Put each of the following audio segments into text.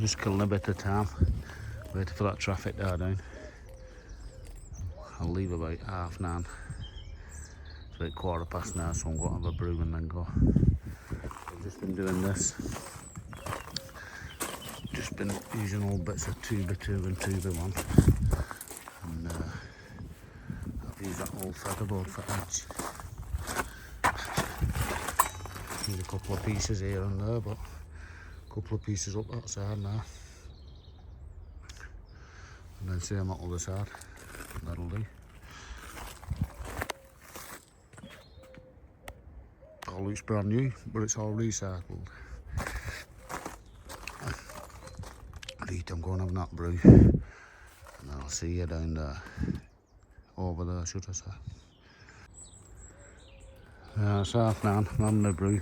just killing a bit of time, waiting for that traffic to die down. I'll leave about 9:30. It's about 9:15 now, so I'm going to have a brew and then go. I've just been doing this. Just been using all bits of 2x2 and 2x1. And I've used that old featherboard for edge. Need a couple of pieces here and there, but a couple of pieces up that side now. And then same on the other side. That'll do. All looks brand new, but it's all recycled. Right, I'm going to have that brew. And I'll see you down there. Over there, should I say. It's 9:30. I'm having a brew.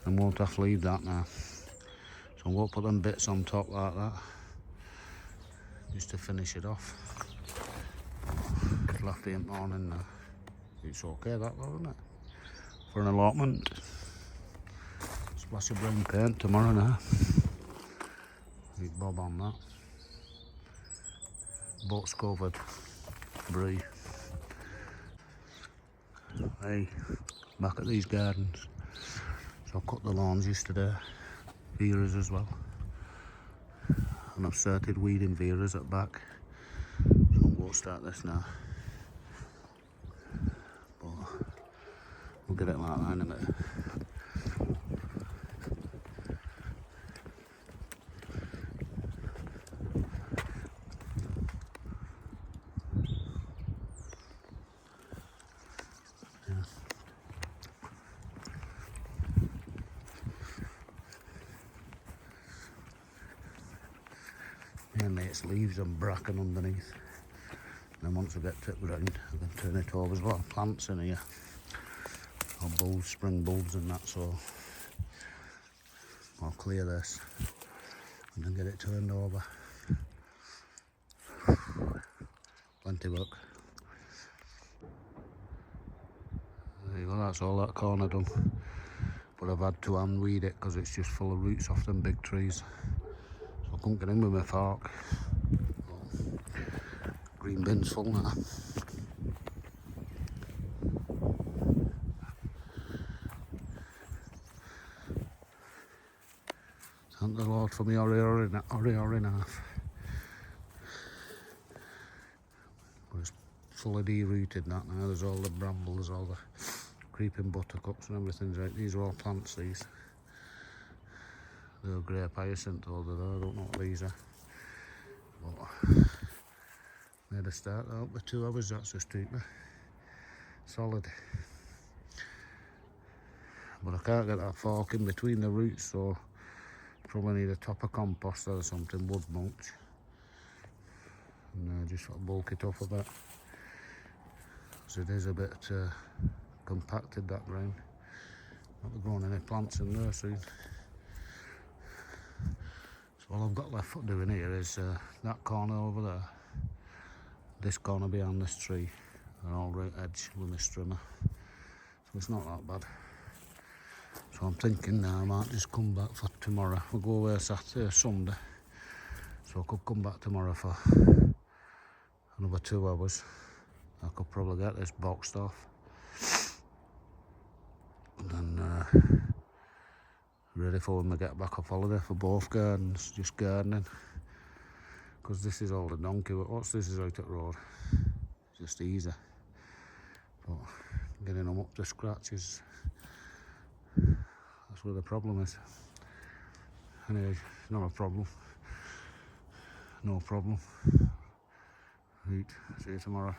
And won't have to leave that now. So I'm going to put them bits on top like that. Just to finish it off. It'll have to be morning now. It's okay that though, isn't it? For an allotment. Splash of brown paint tomorrow now. Big bob on that. Boats covered. Brie. Hey, back at these gardens. So I cut the lawns yesterday. Veras as well. And I've started weeding veras at back. So I'm going to start this now. But we'll get it like that in a minute. Mainly it's leaves and bracken underneath. And then once I get to it round, I can turn it over. There's a lot of plants in here. Or bulbs, spring bulbs and that, so I'll clear this and then get it turned over. Plenty of work. There you go, that's all that corner done. But I've had to hand weed it because it's just full of roots off them big trees. So I couldn't get in with my fork. Green bin's full now. Thank the Lord for me hori in half. But it's fully derooted that now. There's all the brambles, all the creeping buttercups and everything's right. These are all plants, these. They're grape hyacinth over there. I don't know what these are. But made a start out with 2 hours, that's just took me. Solid. But I can't get that fork in between the roots, so probably need a top of compost or something, wood mulch. And just bulk it up a bit. Because it is a bit compacted, that ground. Not be growing any plants in there soon. So all I've got left for doing here is that corner over there. This corner behind this tree. And all right edge with my strimmer. So it's not that bad. So I'm thinking now I might just come back for tomorrow. We'll go away Saturday, Sunday. So I could come back tomorrow for another 2 hours. I could probably get this boxed off. And then ready for when we get back off holiday for both gardens, just gardening. Because this is all the donkey. What's this is out at road? Just easy. But getting them up to scratch is, that's where the problem is. Anyway, not a problem. No problem. Right, see you tomorrow.